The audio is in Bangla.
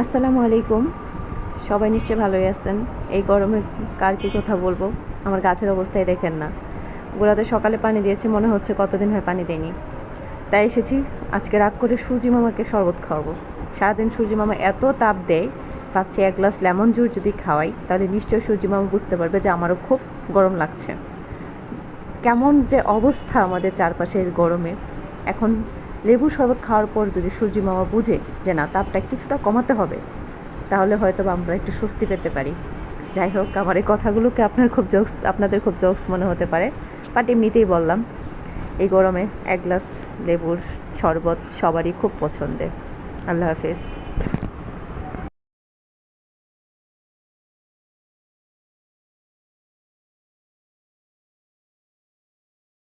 আসসালামু আলাইকুম। সবাই নিশ্চয়ই ভালোই আছেন। এই গরমে কার কী কথা বলবো, আমার গাছের অবস্থাই দেখেন না। গোড়াতে সকালে পানি দিয়েছি, মনে হচ্ছে কতদিন হয় পানি দেয়নি। তাই এসেছি আজকে রাগ করে সূর্যি মামাকে শরবত খাওয়াবো। সারাদিন সূর্যি মামা এত তাপ দেয়, ভাবছি এক গ্লাস লেমন জুস যদি খাওয়াই তাহলে নিশ্চয়ই সূর্যি মামা বুঝতে পারবে যে আমারও খুব গরম লাগছে। কেমন যে অবস্থা আমাদের চারপাশের গরমে। এখন লেবু শরবত খাওয়ার পর যদি সূর্যি মামা বুঝে যে না, তাপটা কিছুটা কমাতে হবে, তাহলে হয়তো আমরা একটু স্বস্তি পেতে পারি। যাই হোক, আমার এই কথাগুলোকে আপনাদের খুব জোকস মনে হতে পারে, বাট এমনিতেই বললাম। এই গরমে এক গ্লাস লেবুর শরবত সবারই খুব পছন্দের। আল্লাহ হাফেজ।